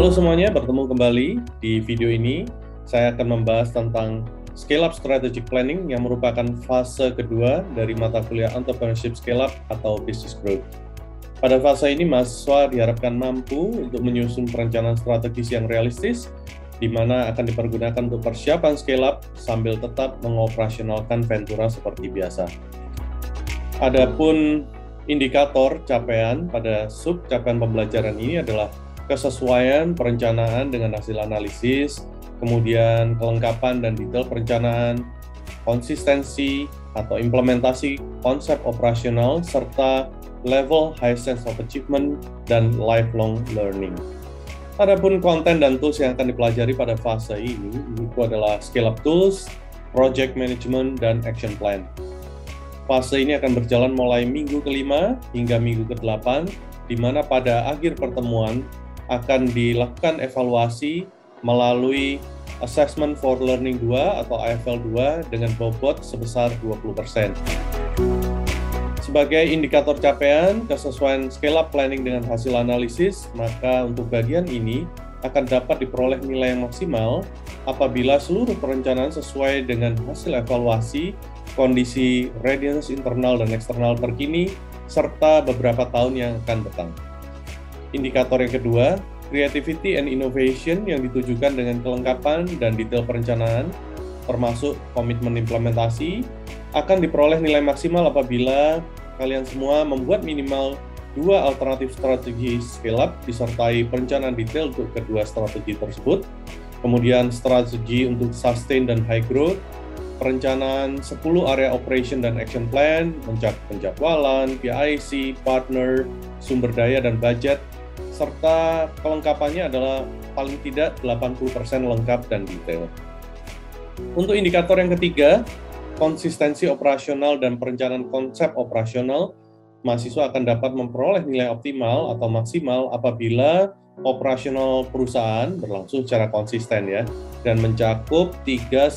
Halo semuanya, bertemu kembali di video ini. Saya akan membahas tentang Scale Up Strategic Planning yang merupakan fase kedua dari mata kuliah Entrepreneurship Scale Up atau Business Growth. Pada fase ini, mahasiswa diharapkan mampu untuk menyusun perencanaan strategis yang realistis, di mana akan dipergunakan untuk persiapan scale up sambil tetap mengoperasionalkan Ventura seperti biasa. Adapun indikator capaian pada sub capaian pembelajaran ini adalah kesesuaian perencanaan dengan hasil analisis, kemudian kelengkapan dan detail perencanaan, konsistensi atau implementasi konsep operasional, serta level high sense of achievement dan lifelong learning. Adapun konten dan tools yang akan dipelajari pada fase ini itu adalah scale up tools, project management, dan action plan. Fase ini akan berjalan mulai minggu ke-5 hingga minggu ke-8, di mana pada akhir pertemuan akan dilakukan evaluasi melalui Assessment for Learning 2 atau AFL 2 dengan bobot sebesar 20%. Sebagai indikator capaian kesesuaian scale up planning dengan hasil analisis, maka untuk bagian ini akan dapat diperoleh nilai yang maksimal apabila seluruh perencanaan sesuai dengan hasil evaluasi, kondisi readiness internal dan eksternal terkini, serta beberapa tahun yang akan datang. Indikator yang kedua, creativity and innovation yang ditujukan dengan kelengkapan dan detail perencanaan, termasuk komitmen implementasi, akan diperoleh nilai maksimal apabila kalian semua membuat minimal 2 alternatif strategi scale up disertai perencanaan detail untuk kedua strategi tersebut, kemudian strategi untuk sustain dan high growth, perencanaan 10 area operation dan action plan, penjadwalan, PIC, partner, sumber daya dan budget, serta kelengkapannya adalah paling tidak 80% lengkap dan detail. Untuk indikator yang ketiga, konsistensi operasional dan perencanaan konsep operasional, mahasiswa akan dapat memperoleh nilai optimal atau maksimal apabila operasional perusahaan berlangsung secara konsisten ya, dan mencakup 3-4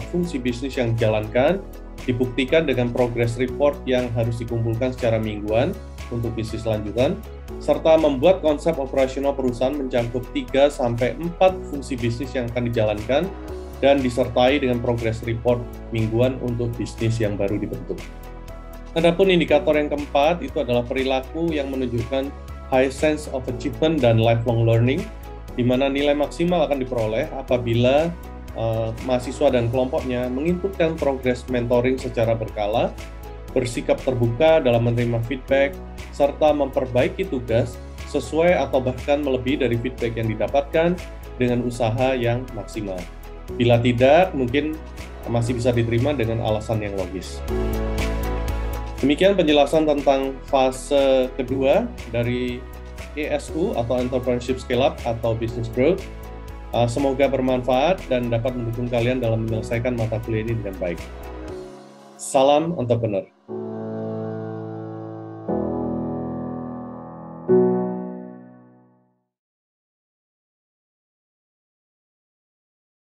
fungsi bisnis yang dijalankan, dibuktikan dengan progress report yang harus dikumpulkan secara mingguan untuk bisnis lanjutan, serta membuat konsep operasional perusahaan mencakup 3-4 fungsi bisnis yang akan dijalankan dan disertai dengan progress report mingguan untuk bisnis yang baru dibentuk. Adapun indikator yang keempat itu adalah perilaku yang menunjukkan high sense of achievement dan lifelong learning, di mana nilai maksimal akan diperoleh apabila mahasiswa dan kelompoknya menginputkan progress mentoring secara berkala, bersikap terbuka dalam menerima feedback, serta memperbaiki tugas sesuai atau bahkan melebihi dari feedback yang didapatkan dengan usaha yang maksimal. Bila tidak, mungkin masih bisa diterima dengan alasan yang logis. Demikian penjelasan tentang fase kedua dari ESU atau Entrepreneurship Scale Up atau Business Growth. Semoga bermanfaat dan dapat mendukung kalian dalam menyelesaikan mata kuliah ini dengan baik. Salam entrepreneur.